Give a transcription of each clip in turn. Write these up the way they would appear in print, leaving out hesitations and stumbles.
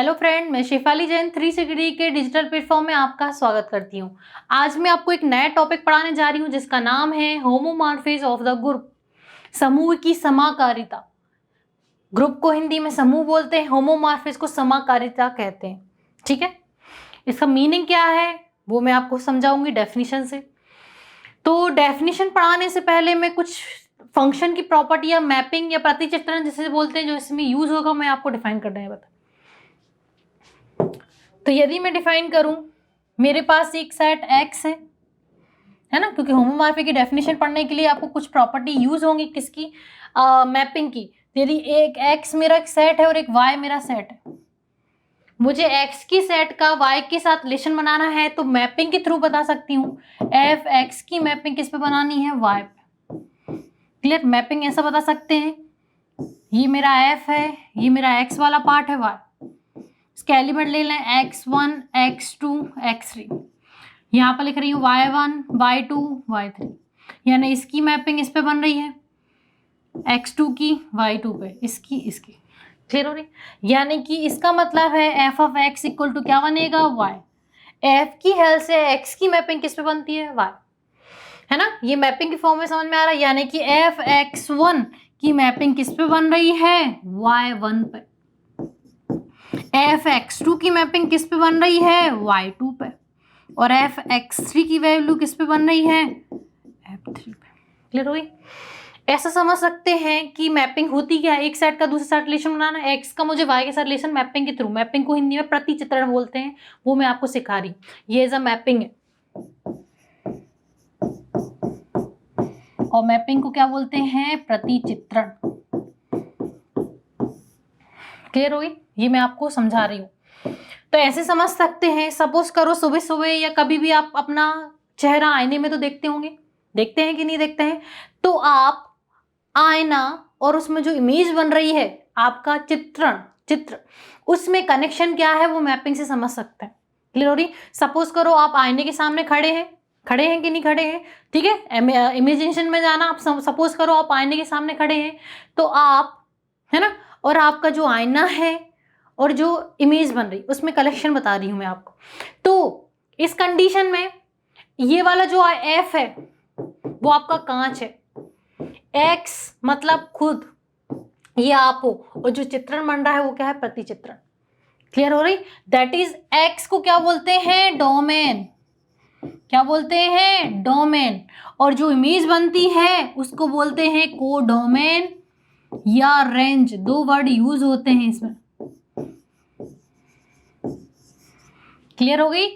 Hello friend, मैं शेफाली जैन 360 के digital platform में आपका स्वागत करती हूँ। आज मैं आपको एक नया टॉपिक पढ़ाने जा रही हूँ जिसका नाम है होमोमॉर्फिज्म ऑफ द ग्रुप, समूह की समाकारिता। ग्रुप को हिंदी में समूह बोलते हैं, होमोमॉर्फिज्म को समाकारिता कहते हैं। ठीक है, इसका मीनिंग क्या है वो मैं आपको समझाऊंगी डेफिनेशन से। तो डेफिनेशन पढ़ाने से पहले मैं कुछ फंक्शन की प्रॉपर्टी या मैपिंग या प्रतिचित्रण जिसे बोलते हैं जो इसमें यूज होगा मैं आपको डिफाइन करना है बता। तो यदि मैं डिफाइन करूं, मेरे पास एक सेट x है ना, क्योंकि होमोमॉर्फी की डेफिनेशन पढ़ने के लिए आपको कुछ प्रॉपर्टी यूज होंगी किसकी, मैपिंग की। यदि एक x मेरा एक सेट है और एक y मेरा सेट है, मुझे x की सेट का y के साथ रिलेशन बनाना है तो मैपिंग के थ्रू बता सकती हूँ। f x की मैपिंग किस पे बनानी है, y पे। क्लियर, मैपिंग ऐसा बता सकते हैं, ये मेरा f है, ये मेरा x वाला पार्ट है y, इसके एलिमेंट ले लें x1 x2 x3, यहाँ पर लिख रही हूँ y1 y2 y3, यानी इसकी मैपिंग इस पे बन रही है, x2 की y2 पे, इसकी इसकी। क्लियर हो रही, यानी कि इसका मतलब है f of x equal to क्या बनेगा, y। f की हेल्प से x की मैपिंग किस पे बनती है, y, है ना। ये मैपिंग की फॉर्म में समझ में आ रहा है, यानी कि f x1 की मैपिंग किस पे बन रही है, y1 पे। एफ x2 की मैपिंग किस पे बन रही है, y2 पे। और एफ x3 की वैल्यू किस पे बन रही है, f3 पे। क्लियर हुई, ऐसा समझ सकते हैं कि मैपिंग होती क्या है, एक सेट का दूसरे सेट रिलेशन बनाना, x का मुझे y के साथ रिलेशन मैपिंग के थ्रू, मैपिंग को हिंदी में प्रतिचित्रण बोलते हैं, वो मैं आपको सिखा रही हूँ। ये एज अ मैपिंग है, और मैपिंग को क्या बोलते हैं, प्रतिचित्रण। क्लियर हुई, ये मैं आपको समझा रही हूँ। तो ऐसे समझ सकते हैं, सपोज करो सुबह सुबह या कभी भी आप अपना चेहरा आईने में तो देखते होंगे, देखते हैं कि नहीं देखते हैं। तो आप आईना और उसमें जो इमेज बन रही है आपका चित्र, उसमें कनेक्शन क्या है वो मैपिंग से समझ सकते हैं। क्लियर हो रही, सपोज करो आप आईने के सामने खड़े हैं कि नहीं खड़े हैं, ठीक है, इमेजिनेशन में जाना। आप सपोज करो आप आईने के सामने खड़े हैं, तो आप, है ना, और आपका जो आईना है और जो इमेज बन रही उसमें कलेक्शन बता रही हूं मैं आपको। तो इस कंडीशन में ये वाला जो एफ है वो आपका कांच है, एक्स मतलब खुद, ये आप हो, और जो चित्रण बन रहा है वो क्या है, प्रतिचित्रण। क्लियर हो रही, दैट इज एक्स को क्या बोलते हैं, डोमेन। क्या बोलते हैं, डोमेन। और जो इमेज बनती है उसको बोलते हैं कोडोमेन या रेंज, दो वर्ड यूज होते हैं इसमें। क्लियर हो गई,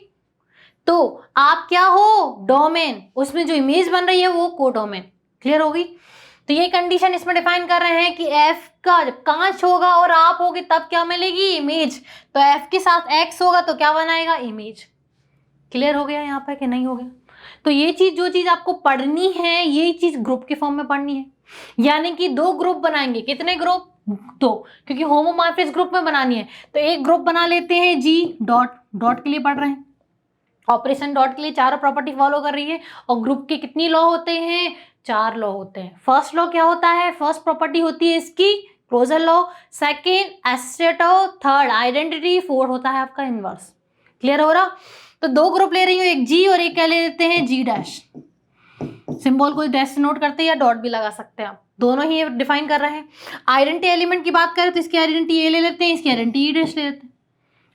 तो आप क्या हो, डोमेन, उसमें जो इमेज बन रही है वो कोडोमेन। क्लियर हो गई, तो ये कंडीशन इसमें डिफाइन कर रहे हैं कि एफ का जब कांच होगा और आप होगी तब क्या मिलेगी, इमेज। तो एफ के साथ एक्स होगा तो क्या बनाएगा, इमेज। क्लियर हो गया यहाँ पर कि नहीं हो गया। तो ये चीज, जो चीज आपको पढ़नी है, ये चीज ग्रुप के फॉर्म में पढ़नी है, यानी कि दो ग्रुप बनाएंगे। कितने ग्रुप, दो, क्योंकि होमोमॉर्फिज्म ग्रुप में बनानी है। तो एक ग्रुप बना लेते हैं जी, डॉट के लिए पढ़ रहे हैं, ऑपरेशन डॉट के लिए चारों प्रॉपर्टी फॉलो कर रही है। और ग्रुप के कितनी लॉ होते हैं, 4 लॉ होते हैं। फर्स्ट लॉ क्या होता है, फर्स्ट प्रॉपर्टी होती है इसकी क्लोजर लॉ, सेकेंड एस्टेटो, थर्ड आइडेंटिटी, फोर्थ होता है आपका इनवर्स। क्लियर हो रहा, तो दो ग्रुप ले रही हूँ, एक जी और एक क्या ले लेते हैं, जी डैश। सिंबल को डैश से नोट करते हैं या डॉट भी लगा सकते हैं आप, दोनों ही डिफाइन कर रहे हैं। आइडेंटिटी एलिमेंट की बात करें तो इसकी आइडेंटिटी ए ले लेते हैं, इसकी आइडेंटिटी ई डैश ले लेते हैं।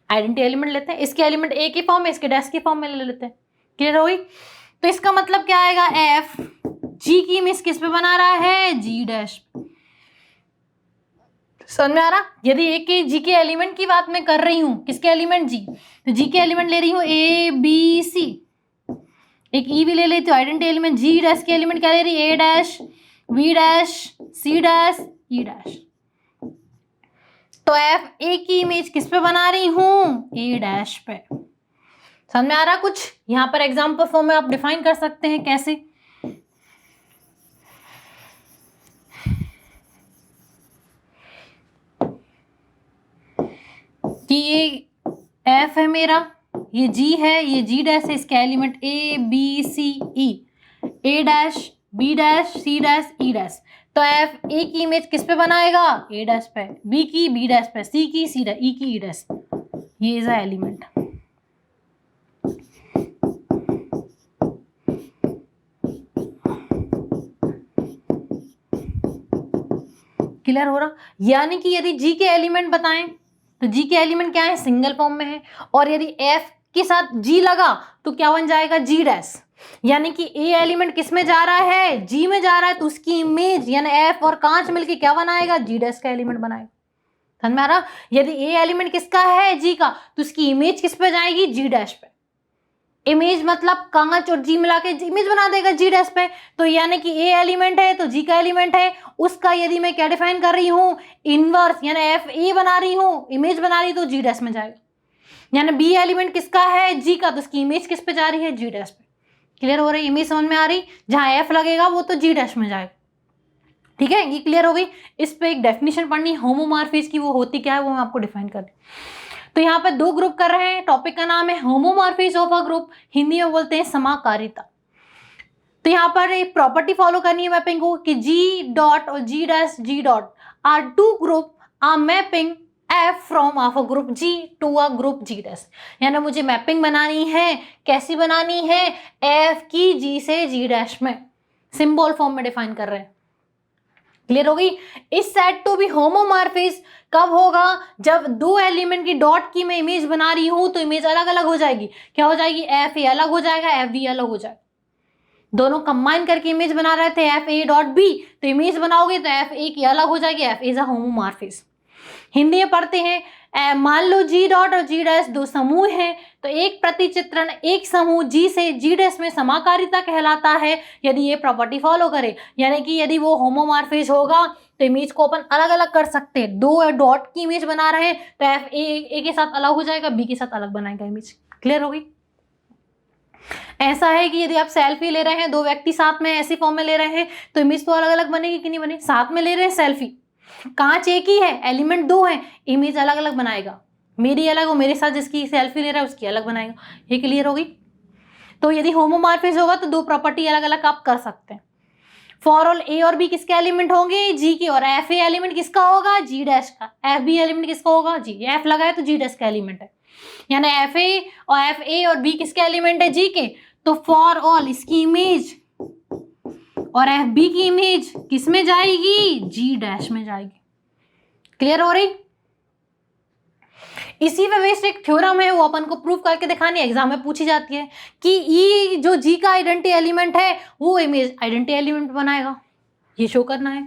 आइडेंटिटी एलिमेंट लेते हैं, इसके एलिमेंट ए की फॉर्म में, इसके डैश की फॉर्म में ले लेते हैं। क्लियर हो गई, तो इसका मतलब क्या आएगा, एफ जी की इमेज किस पे बना रहा है, जी डैश। समझ में आ रहा, यदि ए के जी के एलिमेंट की बात मैं कर रही हूं, किसके एलिमेंट, जी, तो जी के एलिमेंट ले रही हूं ए बी सी, एक ई भी ले लेती हूँ। आइडेंटिटी एलिमेंट जी डैश के एलिमेंट क्या ले रही है, A dash, B dash, C dash, E dash. तो एफ ए की इमेज किस पे बना रही हूं, ए डैश पे। समझ में आ रहा कुछ, यहां पर एग्जाम्पल फॉर्म में आप डिफाइन कर सकते हैं कैसे, कि ये एफ है मेरा, ये जी है, ये जी डैश है, इसके element A B C E, A dash, B dash, C dash, E dash. तो एफ ए की इमेज किस पे बनाएगा, ए डैश पे, बी की बी डैश पे, सी की सी डैश, ई की ई डैश। ये इज अ एलिमेंट। क्लियर हो रहा? यानी कि यदि जी के एलिमेंट बताएं तो जी के एलिमेंट क्या है, सिंगल फॉर्म में है, और यदि एफ के साथ जी लगा तो क्या बन जाएगा, जी डैश। यानी कि ए एलिमेंट किस में जा रहा है, जी में जा रहा है, तो उसकी इमेज यानी एफ और कांच मिलके क्या बनाएगा, जी डैश का एलिमेंट बनाएगा। समझ में आ रहा? यदि ए एलिमेंट किसका है, जी का, तो उसकी इमेज किस पे जाएगी, जी डैश पे। इमेज मतलब कांच और जी मिला के इमेज बना देगा जी डैश पे। तो यानी कि ए एलिमेंट है तो जी का एलिमेंट है, उसका यदि मैं क्या डिफाइन कर रही हूँ, इनवर्स, यानी एफ ए बना रही हूँ, इमेज बना रही तो जी डैश में जाएगा। यानी बी एलिमेंट किसका है, जी का, तो उसकी इमेज किस पे जा रही है, जी डैश पे। क्लियर हो रही, इमेज समझ में आ रही, जहां एफ लगेगा वो तो जी डैश में जाएगा। ठीक है, ये क्लियर हो गई। इस पे एक डेफिनेशन पढ़नी होमोमॉर्फिज्म की, वो होती क्या है वो मैं आपको डिफाइन कर रही। तो यहाँ पे दो ग्रुप कर रहे हैं, टॉपिक का नाम है homomorphism of a group, Hindi में बोलते हैं समाकारिता। तो यहाँ पर एक प्रॉपर्टी फॉलो करनी है मैपिंग को कि जी डॉट और G dash G dot are two group are mapping f from of a group G to a group G dash. यानी मुझे मैपिंग बनानी है, कैसी बनानी है, एफ की जी से जी डैश में, सिंबल फॉर्म में डिफाइन कर रहे हैं। क्लियर हो गई। इस सेट टू बी होमोमॉर्फिज्म कब होगा, जब दो एलिमेंट की डॉट की मैं इमेज बना रही हूं तो इमेज अलग अलग हो जाएगी। क्या हो जाएगी, एफ ए अलग हो जाएगा, एफ बी अलग हो जाएगा। दोनों कंबाइन करके इमेज बना रहे थे एफ ए डॉट बी, तो इमेज बनाओगे तो एफ ए की अलग हो जाएगी, F is a homomorphism. Hindi में पढ़ते हैं, मान लो जी डॉट और जी डैश दो समूह हैं, तो एक प्रतिचित्रण एक समूह जी से जी डैश में समाकारिता कहलाता है यदि ये प्रॉपर्टी फॉलो करे। यानी कि यदि वो होमोमॉर्फिज्म होगा तो इमेज को अपन अलग अलग कर सकते हैं। दो डॉट की इमेज बना रहे हैं तो एफ ए के साथ अलग हो जाएगा, बी के साथ अलग बनाएगा इमेज। क्लियर हो गई। ऐसा है कि यदि आप सेल्फी ले रहे हैं, दो व्यक्ति साथ में ऐसी फॉर्म में ले रहे हैं तो इमेज तो अलग अलग बनेगी कि नहीं बने। साथ में ले रहे हैं सेल्फी, कांच एक ही है, एलिमेंट दो है, इमेज अलग अलग बनाएगा, मेरी अलग और मेरे साथ जिसकी सेल्फी ले रहा है उसकी अलग बनाएगा। ये क्लियर होगी। तो यदि होमोमॉर्फिज्म होगा तो दो प्रॉपर्टी अलग अलग आप कर सकते हैं। फॉर ऑल ए और बी किसके एलिमेंट होंगे, जी के, और एफ ए एलिमेंट किसका होगा, जी डैश का। एफ बी एलिमेंट किसका होगा, जी, एफ लगा है तो जी डैश का एलिमेंट है। यानी एफ ए और बी किसके एलिमेंट है, जी के। तो फॉर ऑल इसकी इमेज और एफ बी की इमेज किस में जाएगी, जी डैश में जाएगी। क्लियर हो रही। इसी पे बेस्ड एक थ्योरम है, वो अपन को प्रूव करके दिखानी एग्जाम में पूछी जाती है कि ई जो जी का आइडेंटिटी एलिमेंट है वो इमेज आइडेंटिटी एलिमेंट बनाएगा, ये शो करना है।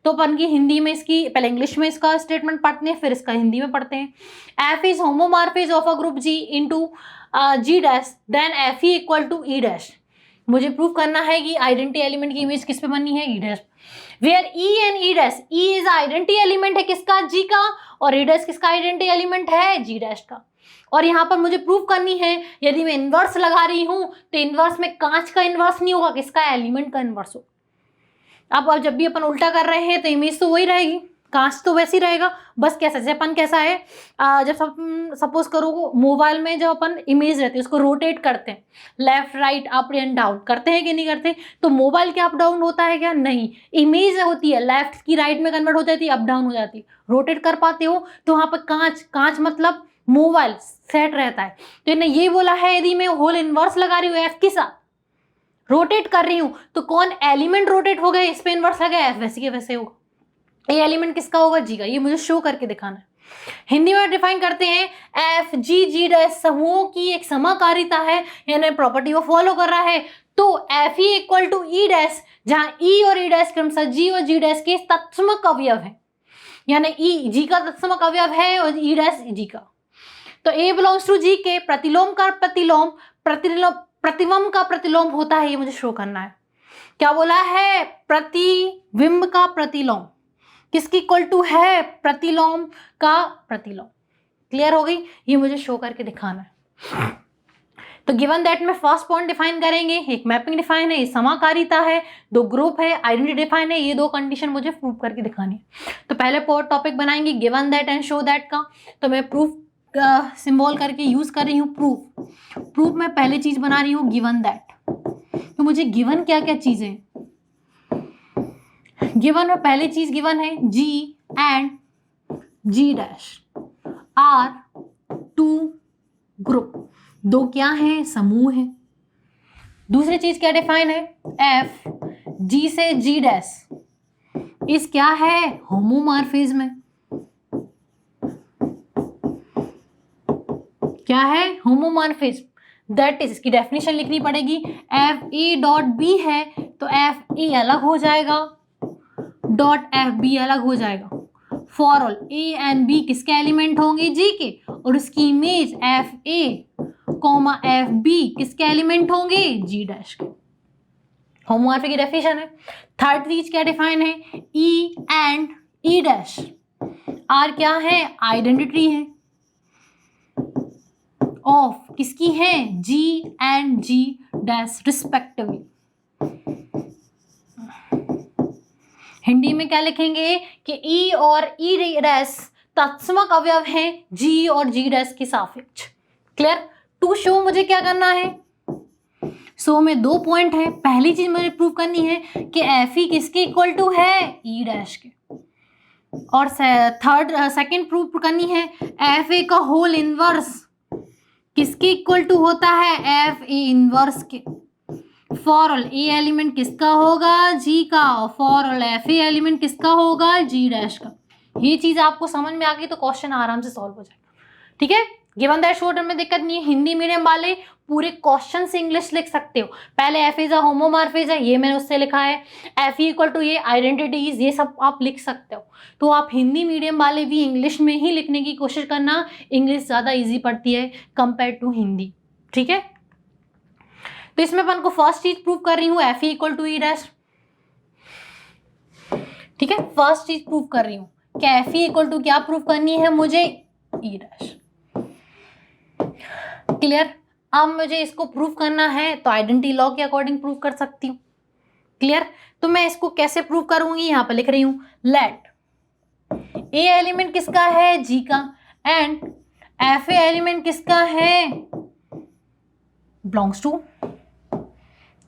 तो अपन की हिंदी में इसकी, पहले इंग्लिश में इसका स्टेटमेंट पढ़ते हैं फिर इसका हिंदी में पढ़ते हैं। F is homomorphism of a group G into G dash then F E equal to E dash. मुझे प्रूव करना है कि आइडेंटिटी एलिमेंट की इमेज किस पे बननी है, E dash. Where E and E dash, E is identity element है किसका, जी का, और ई डैश किसका आइडेंटिटी एलिमेंट है, जी डैश का। और यहाँ पर मुझे प्रूव करनी है यदि मैं इनवर्स लगा रही हूं तो इनवर्स में कांच का इनवर्स नहीं होगा, किसका, एलिमेंट का इनवर्स होगा। अब जब भी अपन उल्टा कर रहे हैं तो इमेज तो वही रहेगी, कांच तो वैसे ही रहेगा, बस कैसा, जैसे अपन कैसा है, जब सपोज करो मोबाइल में जब अपन इमेज रहती है उसको रोटेट करते हैं, left right up and down करते हैं कि नहीं करते, तो मोबाइल क्या अप डाउन होता है क्या, नहीं, इमेज होती है लेफ्ट की राइट में कन्वर्ट हो जाती है, अप डाउन हो जाती है, रोटेट कर पाते हो। तो वहां पर कांच, कांच मतलब मोबाइल सेट रहता है। तो इन्हें ये बोला है यदि मैं होल इनवर्स लगा रही हूँ एफ के साथ, रोटेट कर रही हूं तो कौन एलिमेंट रोटेट हो गया, इस पे इनवर्स लगा, एफ वैसे के वैसे होगा। ये एलिमेंट किसका होगा, जी का। ये मुझे शो करके दिखाना है। हिंदी में डिफाइन करते हैं, एफ जी जी डैश समूहों की एक समाकारिता है, यानी प्रॉपर्टी को फॉलो कर रहा है। तो F E equal to E dash, जहां ई और ई डैश क्रमशः जी और जी डैश के तत्समक अवयव है, यानी ई जी का तत्समक अवयव है और ई डैश जी का। तो ए बिलोंग्स टू जी के, प्रतिलोम का प्रतिलोम प्रतिबिंब का प्रतिलोम होता है, ये मुझे शो करना है। क्या बोला है, प्रतिबिंब का प्रतिलोम किसकी इक्वल टू है, प्रतिलोम का प्रतिलोम। क्लियर हो गई, ये मुझे शो करके दिखाना है। तो गिवन दैट में फर्स्ट पॉइंट डिफाइन करेंगे, एक मैपिंग डिफाइन है, ये समाकारिता है, दो ग्रुप है, आइडेंटिटी डिफाइन है, ये दो कंडीशन मुझे प्रूव करके दिखानी है। तो पहले टॉपिक बनाएंगे given that and show that का। तो मैं प्रूफ सिंबल करके यूज कर रही हूँ प्रूफ। प्रूफ में पहले चीज बना रही हूँ गिवन दैट। तो मुझे गिवन क्या क्या चीजें, गिवन में पहली चीज गिवन है G and G dash are two group, दो क्या है, समूह है। दूसरी चीज क्या डिफाइन है, एफ जी से जी डैश इस क्या है, होमोमॉर्फिज्म है। क्या है, होमोमॉर्फिज्म। दैट इज, इसकी डेफिनेशन लिखनी पड़ेगी। एफ ए डॉट बी है तो एफ ए अलग हो जाएगा, डॉट एफ बी अलग हो जाएगा। For all A and B किसके एलिमेंट होंगे, जी के, और उसकी image F A comma F B किसके एलिमेंट होंगे, जी डैश के। होमोमॉर्फी की डेफिनेशन है। थर्ड चीज क्या डिफाइन है, E and E dash are क्या है, आइडेंटिटी है ऑफ किसकी है, G and G dash respectively. Hindi में क्या लिखेंगे कि ई और ई डैश तत्समक अवयव हैं जी और जी डैश के सापेक्ष। क्लियर। टू शो मुझे क्या करना है, सो में 2 पॉइंट है। पहली चीज मुझे प्रूव करनी है कि एफ ई किसके इक्वल टू है, ई डैश के, और सेकंड प्रूव करनी है एफ ए का होल इनवर्स किसके इक्वल टू होता है, एफ ए इनवर्स के। फॉर ऑल ए एलिमेंट किसका होगा, जी का, और for all F A element किसका होगा, जी डैश का। ये चीज आपको समझ में आ गई तो क्वेश्चन आराम से सॉल्व हो जाएगा। ठीक है, गिवन दैट शॉर्ट में दिक्कत नहीं है। हिंदी मीडियम वाले पूरे क्वेश्चन से इंग्लिश लिख सकते हो। पहले एफ इज अ होमोमॉर्फिज्म है, ये मैंने उससे लिखा है, एफ इक्वल टू ये आइडेंटिटीज, ये सब आप लिख सकते हो। तो आप हिंदी मीडियम वाले भी इंग्लिश में ही लिखने की कोशिश करना, इंग्लिश ज़्यादा ईजी पड़ती है कंपेयर टू हिंदी। ठीक है, तो इसमें अपन को फर्स्ट चीज प्रूव कर रही हूँ F equal to E dash. ठीक है, फर्स्ट चीज प्रूव कर रही हूँ कि एफ इक्वल टू क्या प्रूव करनी है मुझे, ई डैश। क्लियर। अब मुझे इसको प्रूव करना है तो आइडेंटिटी लॉ के अकॉर्डिंग प्रूव कर सकती हूँ। क्लियर। तो मैं इसको कैसे प्रूव करूंगी, यहां पर लिख रही हूं, लेट ए एलिमेंट किसका है, जी का, एंड एफ ए एलिमेंट किसका है, बिलोंग्स टू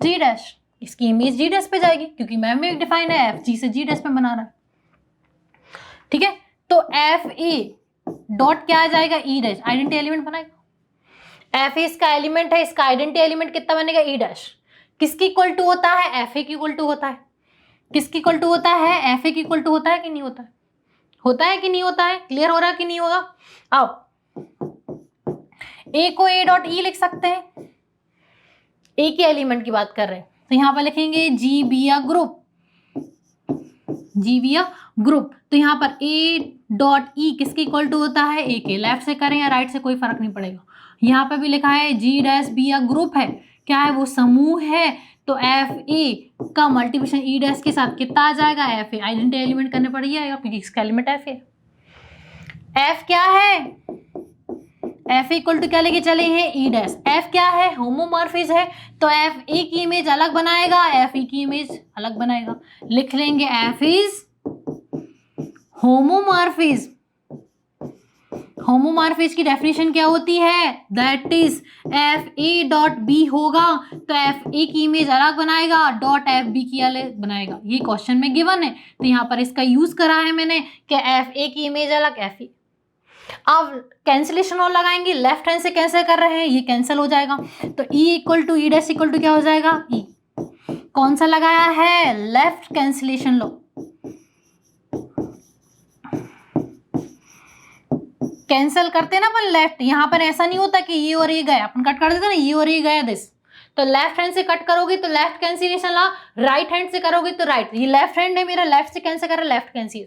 जी डैश। इसकी इमेज जी डैश पे जाएगी क्योंकि मैम में डिफाइन है, एफ जी से जी डैश पे बना रहा है। ठीक है, तो एफ ए डॉट क्या आ जाएगा, ई डैश, आइडेंटिटी एलिमेंट बनाएगा। एफ ए इसका एलिमेंट है, इसका आइडेंटिटी एलिमेंट कितना बनेगा, ई डैश। किसकी इक्वल टू होता है, एफ ए की इक्वल टू होता है। किसकी इक्वल टू होता है, एफ ए की इक्वल टू होता है कि नहीं होता है, होता है कि नहीं होता है, क्लियर हो रहा है कि नहीं होगा। अब ए को ए डॉट ई लिख सकते हैं, ए के एलिमेंट की बात कर रहे हैं, तो यहां पर लिखेंगे जी बी या ग्रुप, जी बी या ग्रुप। तो यहां पर ए डॉट ई किसकी इक्वल टू होता है, ए के। लेफ्ट से करें या राइट से कोई फर्क नहीं पड़ेगा। यहाँ पे भी लिखा है जी डैश बी या ग्रुप है, क्या है वो, समूह है। तो एफ ए का मल्टीप्लिकेशन ई डैश के साथ कितना आ जाएगा, एफ ए, आइडेंटिटी एलिमेंट करने पड़ेगा क्योंकि इसका एलिमेंट एफ ए। एफ क्या है, एफ इक्वल टू क्या लेके चले हैं, ई डैश। एफ क्या है, होमोमॉर्फिज्म है, तो एफ ए की इमेज अलग बनाएगा, एफ ई की इमेज अलग बनाएगा। लिख लेंगे एफ इज होमोमॉर्फिज्म। होमोमॉर्फिज्म की डेफिनेशन क्या होती है, that is F A dot B होगा तो एफ ए की इमेज अलग बनाएगा, डॉट एफ बी की अलग बनाएगा। ये क्वेश्चन में गिवन है तो यहाँ पर इसका यूज करा है मैंने कि एफ ए की इमेज अलग, एफ ई। अब कैंसिलेशन और लगाएंगे, लेफ्ट हैंड से कैंसिल कर रहे हैं, ये कैंसिल हो जाएगा। तो E equal to E dash equal to क्या हो जाएगा, ई। कौन सा लगाया है, लेफ्ट कैंसिलेशन लो। कैंसिल करते ना अपन लेफ्ट, यहां पर ऐसा नहीं होता कि ये और ये गया, अपन कट कर देते ना, ये और ये गया दिस। तो लेफ्ट हैंड से कट करोगे तो लेफ्ट कैंसिलेशन ला, राइट हैंड से करोगे तो राइट। ये लेफ्ट हैंड है मेरा, लेफ्ट से कैंसिल कर रहा है, लेफ्ट कैंसिल।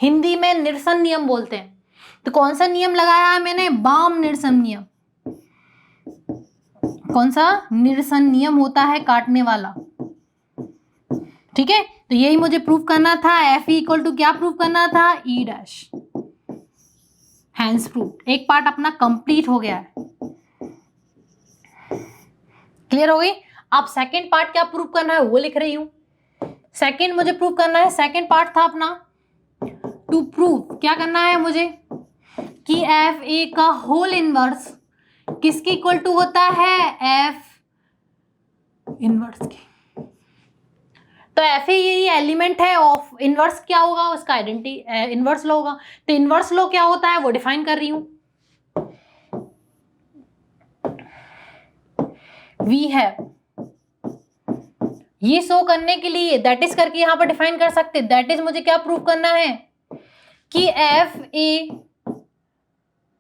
हिंदी में निरसन नियम बोलते हैं। तो कौन सा नियम लगाया है मैंने, बाम निरसन नियम। कौन सा, निरसन नियम होता है काटने वाला। ठीक है, तो यही मुझे प्रूव करना था, एफ इक्वल टू क्या प्रूव करना था, ई डैश। Hence prove. एक पार्ट अपना कंप्लीट हो गया है, क्लियर हो गई। अब सेकंड पार्ट क्या प्रूव करना है वो लिख रही हूं। सेकंड मुझे प्रूव करना है, सेकंड पार्ट था अपना टू प्रूव, क्या करना है मुझे कि एफ ए का होल इनवर्स किसकी इक्वल टू होता है, एफ इनवर्स के। तो एफ ए ये एलिमेंट है ऑफ इनवर्स, क्या होगा उसका आइडेंटिटी इनवर्स लो होगा। तो इनवर्स लो क्या होता है वो डिफाइन कर रही हूं। वी हैव, ये शो करने के लिए दैट इज करके यहां पर डिफाइन कर सकते हैं। दैट इज मुझे क्या प्रूव करना है कि F A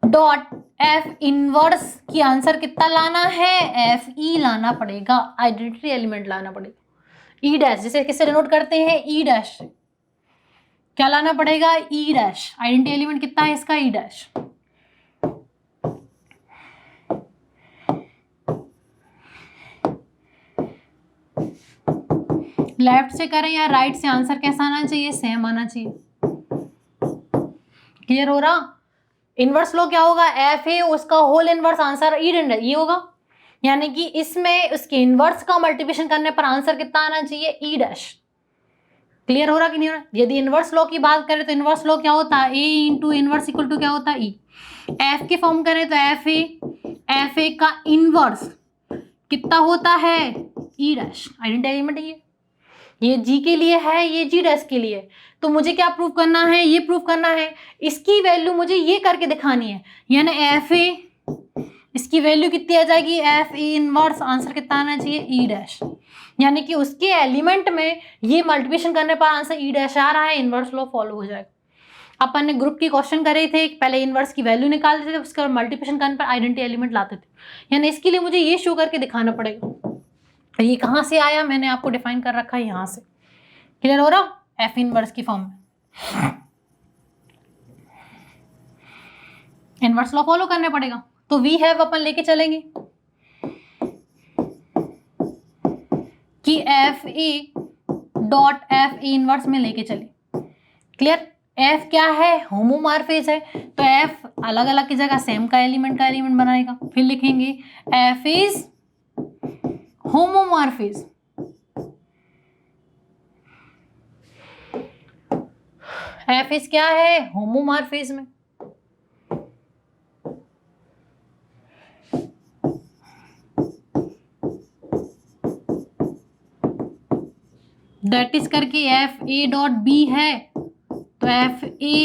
dot F inverse की आंसर कितना लाना है, एफ ई लाना पड़ेगा, आइडेंटिटी एलिमेंट लाना पड़ेगा। ई डैश जैसे किससे डिनोट करते हैं, ई डैश से, क्या लाना पड़ेगा, ई डैश। आइडेंटिटी एलिमेंट कितना है इसका, ई डैश। लेफ्ट से करें या राइट से, आंसर कैसा आना चाहिए, सेम आना चाहिए। क्लियर हो रहा। इनवर्स लो क्या होगा, एफ है उसका whole inverse, answer E dash ये होगा, यानी कि इसमें उसके इनवर्स का मल्टीप्लिकेशन करने पर आंसर कितना आना चाहिए, ई डैश। क्लियर हो रहा कि नहीं हो रहा। यदि इनवर्स लॉ की बात करें तो इनवर्स लॉ क्या होता है, ए इंटू इनवर्स इक्वल टू क्या होता है, ई। एफ की फॉर्म करें तो एफ ए का इनवर्स कितना होता है, ई डैश। आइडेंटिटी एलिमेंट है ये जी के लिए है, ये जी डैश के लिए। तो मुझे क्या प्रूव करना है, ये प्रूव करना है, इसकी वैल्यू मुझे ये करके दिखानी है, यानी एफ ए इसकी वैल्यू कितनी आ जाएगी, एफ ए इनवर्स, आंसर कितना आना चाहिए, ई डैश। यानी कि उसके एलिमेंट में ये मल्टीप्लिकेशन करने पर आंसर ई डैश आ रहा है, इनवर्स लॉ फॉलो हो जाएगा। अपन ने ग्रुप की क्वेश्चन करे थे, पहले इनवर्स की वैल्यू निकालते थे, उसके बाद मल्टीप्लिकेशन करने पर आइडेंटिटी एलिमेंट लाते थे, यानी इसके लिए मुझे ये शो करके दिखाना पड़ेगा। ये कहाँ से आया, मैंने आपको डिफाइन कर रखा है यहाँ से। क्लियर हो रहा, एफ इनवर्स की फॉर्म में इनवर्स लॉ फॉलो करने पड़ेगा। तो वी हैव अपन लेके चलेंगे कि F A dot F A inverse में लेके चले। क्लियर, एफ क्या है, होमोमॉर्फिज है, तो एफ अलग अलग की जगह सेम का एलिमेंट बनाएगा। फिर लिखेंगे F is homomorphism, F is क्या है, होमोमॉर्फिज में। दैट इज करके एफ ए डॉट बी है, तो F A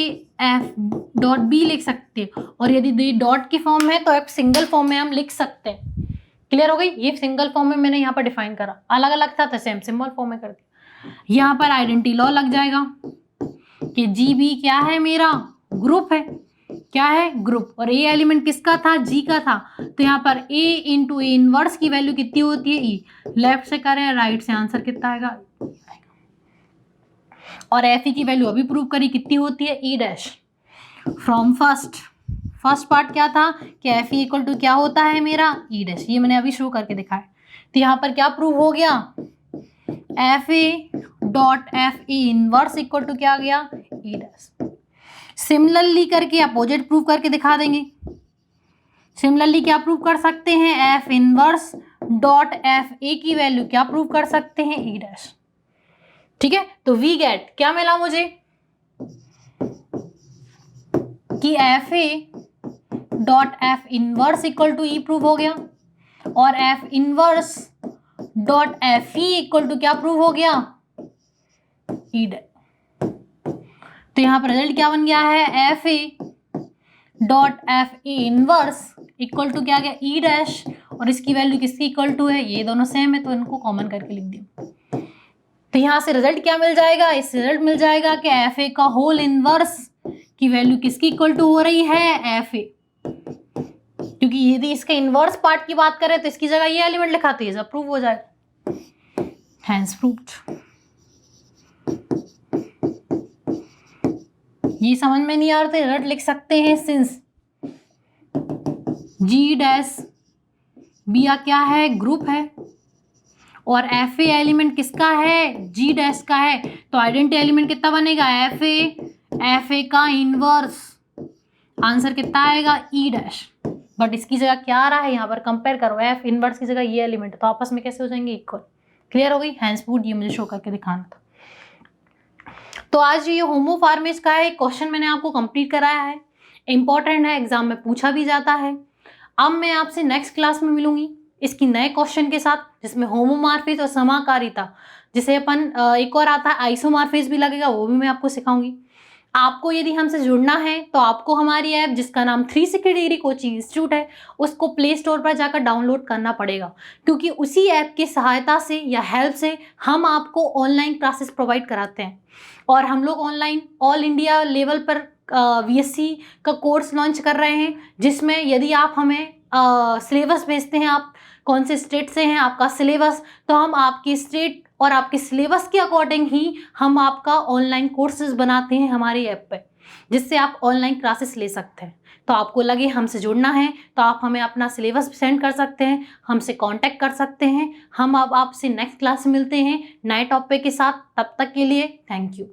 F dot B लिख सकते हैं, और यदि डॉट की फॉर्म है तो एफ सिंगल फॉर्म में हम लिख सकते हैं। क्लियर हो गई, ये सिंगल फॉर्म में मैंने यहाँ पर डिफाइन करा, अलग अलग था तो सेम सिंबल फॉर्म में कर दिया। यहाँ पर आइडेंटिटी लॉ लग जाएगा कि जी बी क्या है, मेरा ग्रुप है, क्या है, ग्रुप, और ए एलिमेंट किसका था, जी का था, तो यहाँ पर ए इंटू ए इनवर्स की वैल्यू कितनी होती है, ई। लेफ्ट से करें राइट से, आंसर कितना आएगा, और एफ ई की वैल्यू अभी प्रूव करी कितनी होती है, E dash. From first part क्या था कि एफ ई इक्वल टू क्या होता है मेरा, ई डैश, ये मैंने अभी शो करके दिखाया। तो यहाँ पर क्या प्रूव हो गया, F A dot F E inverse equal to क्या आ गया, ई डैश। सिमिलरली करके अपोजिट प्रूव करके दिखा देंगे। सिमिलरली क्या प्रूव कर सकते हैं, एफ इनवर्स डॉट एफ ए की वैल्यू क्या प्रूव कर सकते हैं, ई डैश। ठीक है, तो वी गेट क्या मिला मुझे कि F A dot F inverse equal to E prove हो गया, और F inverse dot F E equal to क्या प्रूव हो गया, ई डैश। तो यहाँ पर रिजल्ट क्या बन गया है, F A dot F A inverse equal to क्या गया, ई डैश, और इसकी वैल्यू किसकी इक्वल टू है, ये दोनों सेम है तो इनको कॉमन करके लिख दिया। तो यहाँ से रिजल्ट क्या मिल जाएगा, इस रिजल्ट मिल जाएगा कि एफ ए का होल इनवर्स की वैल्यू किसकी इक्वल टू हो रही है, एफ ए, क्योंकि यदि इसके इनवर्स पार्ट की बात करें तो इसकी जगह ये एलिमेंट लिखाते हैं, प्रूव हो जाएगा, हैंस प्रूव्ड। ये समझ में नहीं आ रहा तो रिजल्ट लिख सकते हैं, सिंस जी डैश बी क्या है, ग्रुप है, और एफ ए एलिमेंट किसका है, जी डैश का है, तो आइडेंटिटी एलिमेंट कितना बनेगा, एफ ए का इनवर्स, आंसर कितना आएगा, ई डैश। बट इसकी जगह क्या आ रहा है, यहाँ पर कंपेयर करो, एफ इनवर्स की जगह ये एलिमेंट, तो आपस में कैसे हो जाएंगे, इक्वल। क्लियर हो गई, हैंस प्रूव्ड, ये मुझे शो करके दिखाना था। तो आज ये होमोफॉर्मिज का एक क्वेश्चन मैंने आपको कंप्लीट कराया है, इंपॉर्टेंट है, एग्जाम में पूछा भी जाता है। अब मैं आपसे नेक्स्ट क्लास में मिलूंगी इसकी नए क्वेश्चन के साथ, जिसमें होमोमॉर्फिज और समाकारिता, जिसे अपन एक और आता है आइसोमॉर्फिज भी लगेगा, वो भी मैं आपको सिखाऊंगी। आपको यदि हमसे जुड़ना है तो आपको हमारी ऐप, जिसका नाम 360 डिग्री कोचिंग इंस्टीट्यूट है, उसको प्ले स्टोर पर जाकर डाउनलोड करना पड़ेगा, क्योंकि उसी ऐप की सहायता से या हेल्प से हम आपको ऑनलाइन क्लासेस प्रोवाइड कराते हैं। और हम लोग ऑनलाइन ऑल इंडिया लेवल पर VSC का कोर्स लॉन्च कर रहे हैं, जिसमें यदि आप हमें सिलेबस भेजते हैं, आप कौन से स्टेट से हैं, आपका सिलेबस, तो हम आपके स्टेट और आपके सिलेबस के अकॉर्डिंग ही हम आपका ऑनलाइन कोर्सेज बनाते हैं हमारी ऐप पे, जिससे आप ऑनलाइन क्लासेस ले सकते हैं। तो आपको लगे हमसे जुड़ना है तो आप हमें अपना सिलेबस सेंड कर सकते हैं, हमसे कांटेक्ट कर सकते हैं। हम अब आपसे नेक्स्ट क्लास में मिलते हैं नए टॉपिक के साथ। तब तक के लिए थैंक यू।